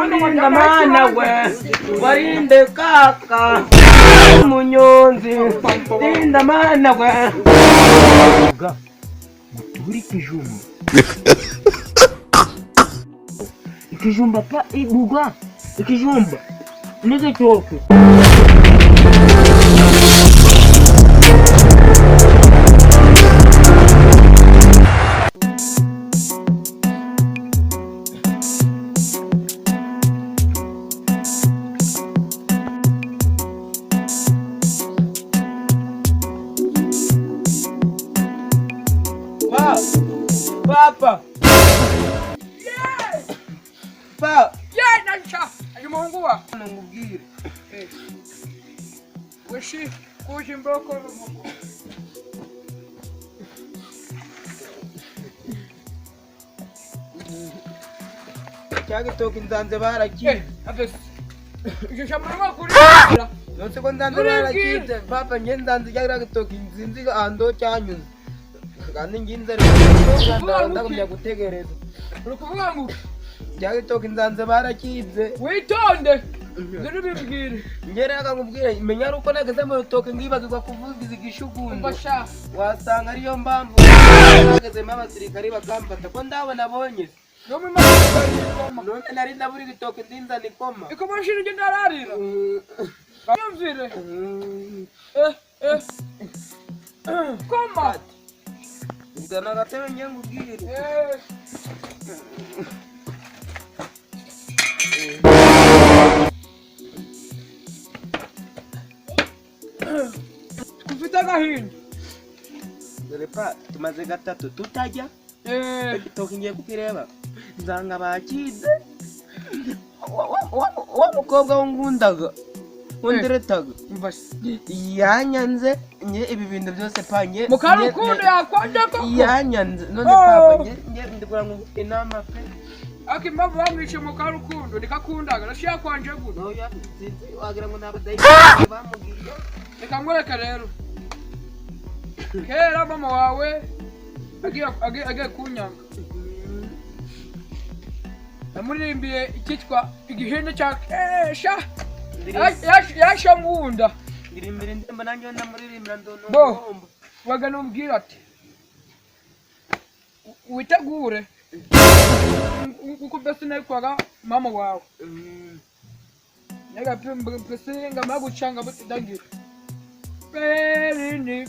Linda mana we, warinde kaka, munyonzi. Linda mana we. Buri kijumba. Ikijumba pa iguga. Ikijumba. Nige choke. Papa. Yes. Pa. Yeah, nacha. Ayumongua. Ngubwire. Weshi kuje mboko. Cyagitoka inzanze barakiye. Abese. Je shamurwa kuri. Nose ko nzanze barakiye. Papa nge nzanze cyagitoka inzinzi ando cyanyuze. Kandi nginze rero ndagumya gutegereza. Urukuvuga ngo cyagitoka inzanze barakize. Witonde. Zero bibwire. Ngeraga ngubwire menya ruko nageze mu rutoke ngibagirwa kuvugiza igishugundo. Mbasha. Wasanga ariyo mbamvu nageze mu abasirikari bakamfata ko ndabona bonye. No mu makoma. None nari ndaburi gitoke ndinza nikoma. Ikomashira nge ndararira. Yumvire. Koma. Ndana gatebe nge ngubwire. Kufita gahinda. Dore pa tumaze gatatu tutajya. Gitoke ngiye kukireba. Nzanga bakize. Wa mukobwa wungundaga. Wonderetaga. Yanyanze nye ibi bintu byose panye. Mukarukundo yakwanja ko. Yanyanze none papa nge ndikura ngo inama pe. Akimbavu bamwishe mukarukundo nikakundaga nashiya kwanje guno. No ya sinzi wagira ngo nabadayi bamugiye. Reka ngwereka rero. Kera mama wawe agiye kunyanga. Namurimbiye ikitwa igihinde cya kesha. Yasha ngunda. Ndirimbire ndemba nanjye ndamuririmbira ndono. Bo. Wagana umbwira ati. Witegure. Uko bese nakwaga mama wawe. Nega pese ngama gucanga butidangira. Ferini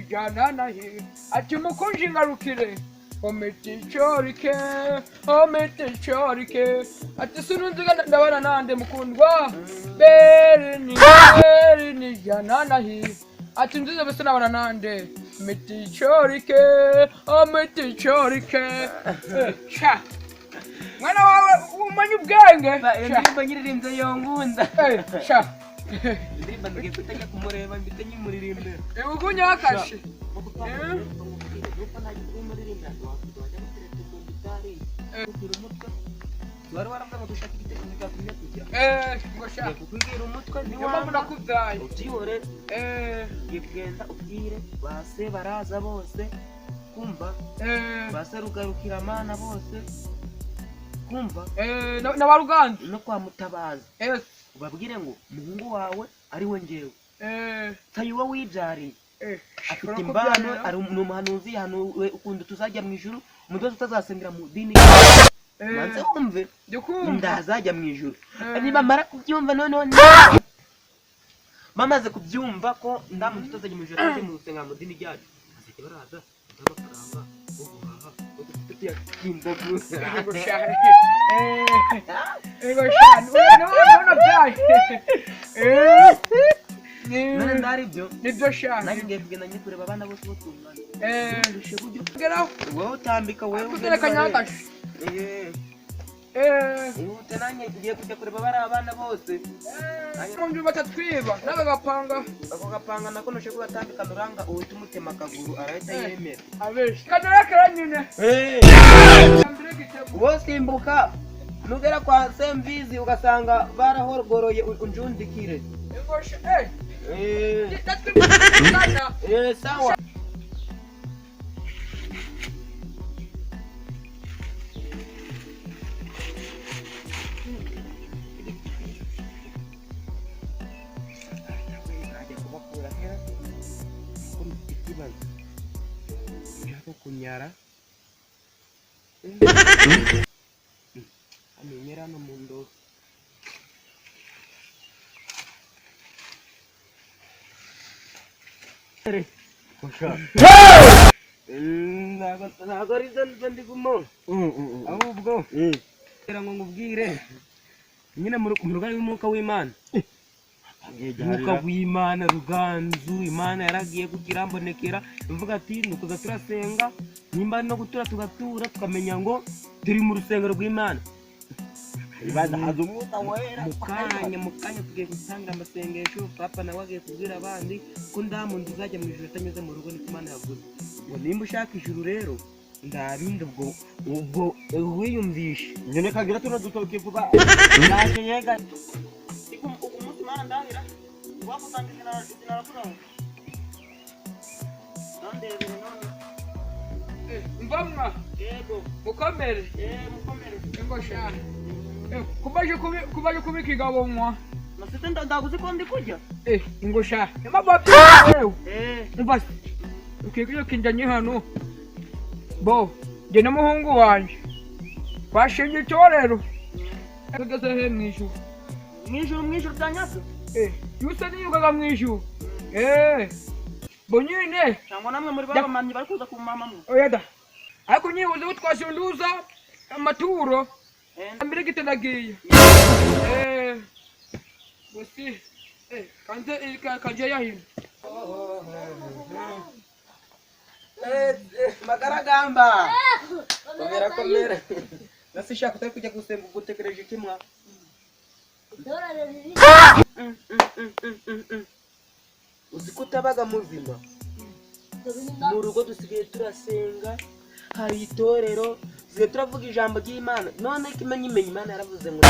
jana hi. Ati mukunji ngarukire. Omete chorike. Ati sununziga ndabana nande mukundwa. Ferini jana hi. Ati nziza bese nabana nande. Omete chorike. Cha. Mwana wawe umanyi ubwenge. Ndirimba nyiririmbye yongunda. Cha. Ndirimba ngiye kutajya kumureba mbite nyimuririmbira. Ugunyakashe. Wari warambaye gushaka igitekerezo cyatumye kujya. Ngosha. Kukwibwira umutwe ni Niyo mpamvu nakubyaye. Ubyihore. Genda ubwire base baraza bose. Kumva. Base rugarukira amana bose. Kumva. N'abaruganda. No kwa Mutabazi. Ubabwire ngo umuhungu wawe ari we ngewe. Tayiwa wibyariye. Afite imbano ari umuhanuzi hano ukunda tuzajya mu ijuru umudozi utazasengera mu dini. Manze wumve ndazajya mu ijuru. Niba mara kubyumva none bamaze kubyumva ko ndamuntu utazajya mu ijuru kandi mu gusenga mu dini ryacu azajya baraza n'amafaranga yo guhaha udufite y'indobo. None ndaribyo nibyo shaka nanjye ngiye kugenda njye kureba abana bose botungana. Buryo geraho wowe utambika wewe kutereka nyagashe. Ihute nanjye ngiye kujya kureba bari abana bose. Mu batatwiba nawe gapanga ako gapanga nako noshe kubatambika nuranga uhita umutema akaguru arahita yemera. Abeshi kanarekera nyine. Wosimbuka nugera kwa Semvizi ugasanga barahorgoroye unjundikire. Sawa. amenyara amenyera no mundo ntabwo ari zo ndi gumo ahubwo kugira ngo ngubwire nyine mu rugari rw'umwuka w'Imana umwuka w'Imana Ruganzu Imana yaragiye kugira mbonekera ivuga ati nukuza turasenga nimba no gutura tugatura tukamenya ngo turi mu rusengero rw'Imana ibaza hazo umwuka wera mukanya tugiye gutanga amasengesho papa nawe agiye kubwira abandi ko ndamundi uzajya mu ijuru atanyuze mu rugo niko Imana yavuze ngo nimba ushaka ijuru rero ndabindi ubwo wiyumvishe nyine kagira tuno dutoke vuba naje yega umunsi Imana ndahira wakutangiza narakura ndebere none mvamwa yego mukomere mukomere ngo sha kubaje kubika igabo mwa nasite ndaguzi ko ndi kujya ngo sha mabapfi wewe umva ukikije kinjanye hano bo je n'umuhungu wanje twashinje itorero tugeze he mwijuru byanyaze yuse niyugaga mwijuru bo nyine cyangwa namwe muri babamanyi bari kuza kumamamwe oya da ariko nyibuze utwashunduza amaturo ambire gitenagiye gusi kanje yahino magaragamba komera nasishaka utari kujya gusenga ugutegereje kimwa uzi ko utabaga muzima mu rugo dusigaye turasenga hari itorero dusigaye turavuga ijambo ry'Imana none kimenye Imana yaravuze ngo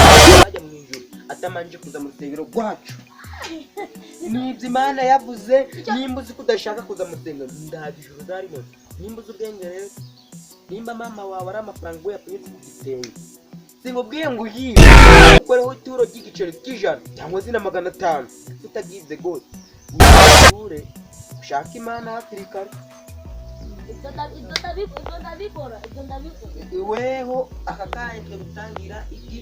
bajya mu ijuru atamanje kuza mu rusengero rwacu nibyo Imana yavuze nimba uzi ko udashaka kuza mu rusengero ndahaga ijuru zarimo nimba uzi ubwenge rero nimba mama wawe ari amafaranga we yapfunyitse ku gitenge singubwiye ngo uyibe ukoreho ituro ry'igiceri cy'ijana cyangwa zina 500 utagize gose ure ushaka Imana hakiri kare weho aka kanya twe gutangira iki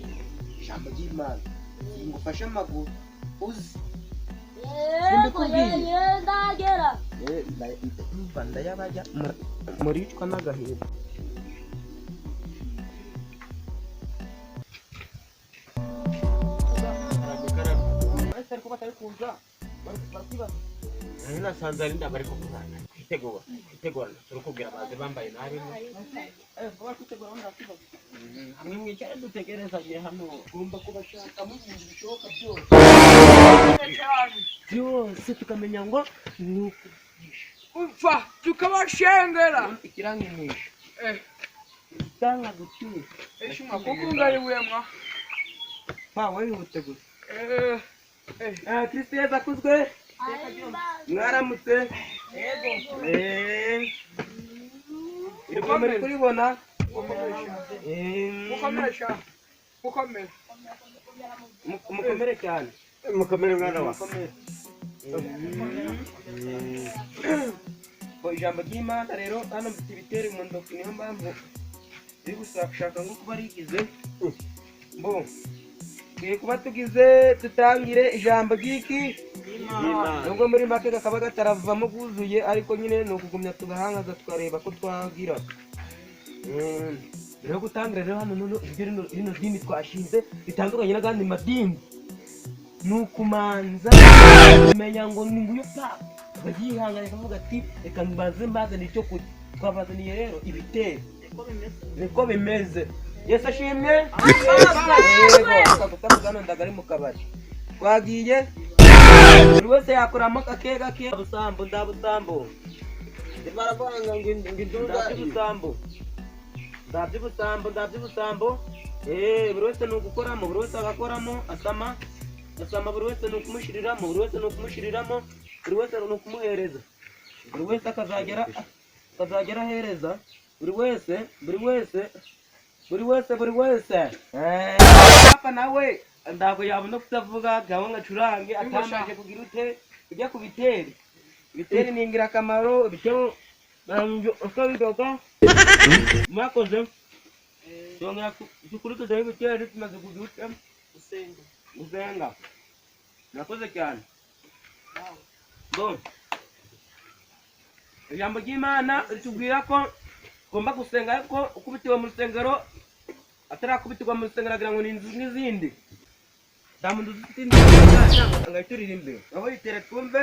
ijambo ry'Imana ngufashe amaguru uzi ndagera ndayabajya muricwa n'agahinda nasanze ari ndabari kuvugana kwitegura turukubwira abaze bambaye nabi hamwe mwicara dutegereza gihe hano ugomba kubashaka mu bintu bishoboka byose tukamenya ngo nuko upfa tukabashengera ikirangimisha tanga gutura shuma kukungaye wemwa pawe yihute gusa Kristo Yesu akuzwe mwaramutse yego muri kuribona mukomere cyane mukomere mwana wa ijambo ry'Imana rero hano mfite ibitero mu ntoki niyo mpamvu biri gushaka ngo kuba rigize bo tugiye kuba tugize tutangire ijambo ry'iki nubwo muri make kakaba gataravamo bwuzuye ariko nyine ni ukugumya tugahangaza tukareba ko twagira rero gutangira rero hano rino dini twashinze bitandukanye n'agandi madini ni ukumanza kumenya ngo ni nguyu papa bagihangana kavuga ati reka mbazane icyo kurya twabazaniye rero ibitero niko bimeze Yesu ashimwe yego ndagari mu kabari twagiye buri wese yakoramo kake gake busambo ndabusambo baravanga ngo ndabyibusambo buri wese ni ugukoramo buri wese agakoramo asama buri wese ni ukumushyiriramo buri wese ni ukumushyiriramo buri wese ni ukumuhereza buri wese akazagera ahereza buri wese papa nawe ndago yabona kutavuga gaho ngacurange atamaje kugira ute kujya ku biteri ni ingirakamaro bityo ukabidoka mwakoze yongera dukurikizaho ibitero tumaze kubyuta gusenga nakoze cyane ijambo ry'Imana ritubwira ko ugomba gusenga ariko ukubitiwe mu rusengero atarakubitirwa mu rusengero agira ngo ni inzu n'izindi nta muntu ufite inzu ngayiturira imbere aho yitere twumve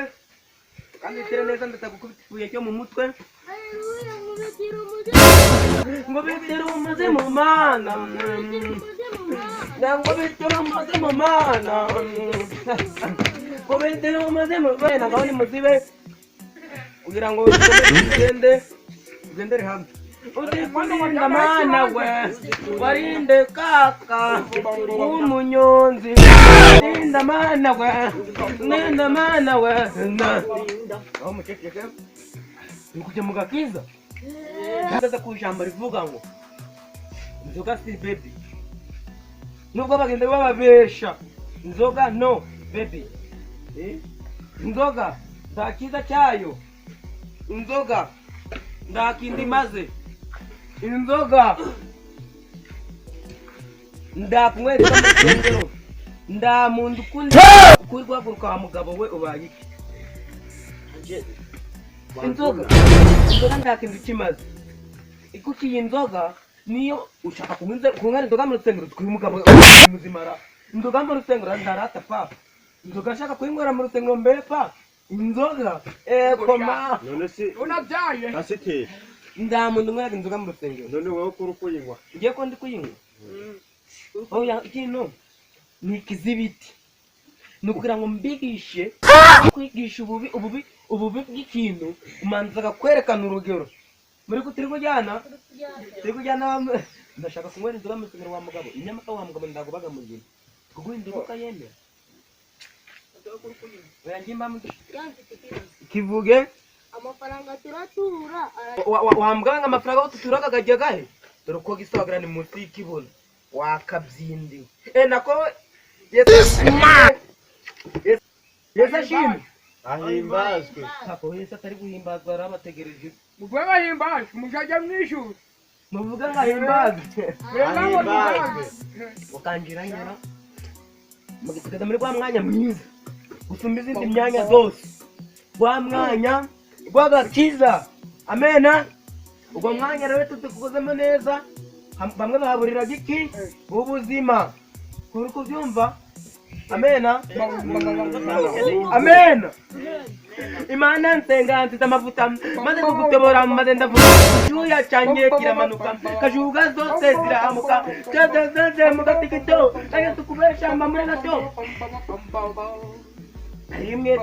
kandi yitere neza ndatagukubita ibuye cyo mu mutwe ngo bitire umuze mu mana ngo bitire umuze mu mana ngo bitire umuze mu mana ngaho ni muzibe kugira ngo ugendere hamwe uzikunde mana we warinde kaka w'umunyonzi linda mana we linda mana we aho mukekeke nikujya mu gakiza ndaza ku ijambo rivuga ngo inzoga si baby nubwo bagenda bababesha inzoga no baby inzoga nta cyiza cyayo inzoga nta kindi maze inzoga ndakunywera mu rusengero nda muntu ukundi ukuri guhaguruka wa mugabo we ubaye iki inzoga nta kintu kimaze ikukiye inzoga niyo ushaka kunywa inzoga mu rusengero turi umugabo muzimara inzoga mu rusengero ndarata papa inzoga nshaka kuyinywera mu rusengero mbere pa inzoga koma none si unabyaye asite nda muntu unywera inzoga mu rusengero none wowe kuri kuyinywa ngiye ko ndi kuyinywa oya kino ni ikizibiti nukugira ngo mbigishe kwigisha ububi bw'ikintu umanza akakwerekana urugero muri ko turi kujyana ndashaka kunywera inzoga mu rusengero wa mugabo inyamata wa mugabo ndagubaga mu gihe kuguha inzoga ukayemera kivuge amafaranga turatura wambwanga amafaranga tuturaga gajya gahe dore uko gisohagara ni munsi y'ikibuno wakabyindi nako Yesu ashimwe ahimbazwe kako Yesu atari guhimbazwa arabategereje mugwe bahimbazwe mujajya mwishuri muvuga ngo ahimbazwe ahimbazwe ukanjira nyara mugitugeza muri kwa mwanya mwiza usumba izindi myanya zose kwa mwanya rw'agakiza amena ubwo mwanya rero tutukozemo neza bamwe bahaburira giki ubuzima kuri kubyumva amena amena imana nsenga nziza amavuta maze kugutobora maze ndavuga icyuya cyanjye kiramanuka kajuga zose zirahamuka cyazeze mu gatikito ayo tukubesha amamure nato rimwe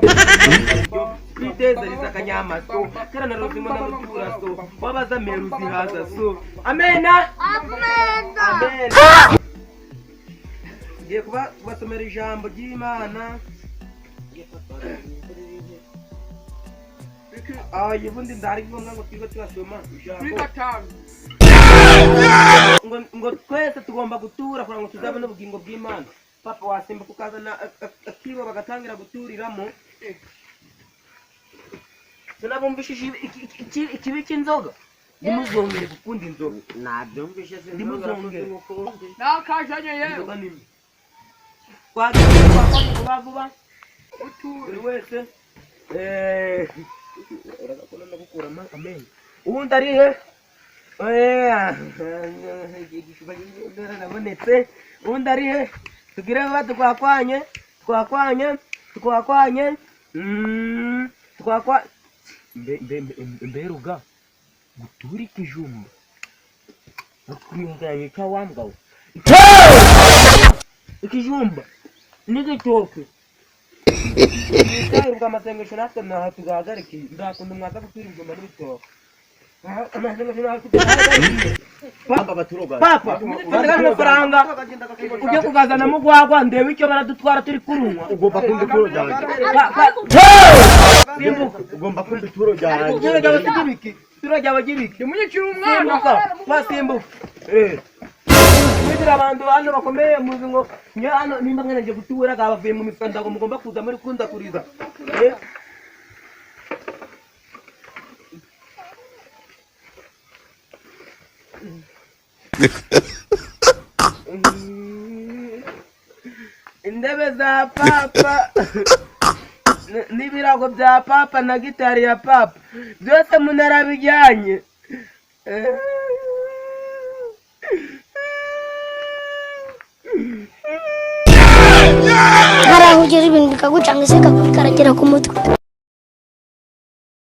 kwiteza rizakanyamaso karana rozimo na ruturaso wabaza meru zihaza so amena amena ngiye kubasomera ijambo ry'Imana yivundi ndari ngombwa ngo twiga turasoma ijambo ngo twese tugomba gutura kugira ngo tuzabe n'ubugingo bw'Imana papa wasimbuka ukazana akibo bagatangira guturiramo sinabumvishije ikibi cy'inzoga ndimuzongere gukunda inzoga nabyumvishe ndimuzongere nakajanye yewe inzoga nini twakwakora vuba buri wese uragakora no gukuramo amenyo ubundi ari he igishuba nabonetse ubundi ari he tugire vuba twakwanye mberuga gutura ikijumba ukwinganye cya wambwawe ikijumba n'igitoke nitahirwa amasengesho natwe naho tugahagarike ndakunda mwaza gutura ibijumba n'ibitoke amasengesho naho tugahagarike papa baturoga papa fata amafaranga ujye kugazanamo urwagwa ndebe icyo baradutwara turi kurunywa ugomba kumva ituro ryanjye ugomba kumva ituro ryanjye ituro ryawe sigibiki ituro ryawe gibiki nimunyicira umwana twasimbuka kugira abantu hano bakomeye muzi ngo nyo hano nimba mweneje gutura gabavuye mu mifuka ngo mugomba kuza muri kunda kuriza Indebe za papa n'ibirago bya papa na gitari ya papa byose munarabijyanye. Hari aho ugera ibintu bikagucanga se kakubikaragira ku mutwe.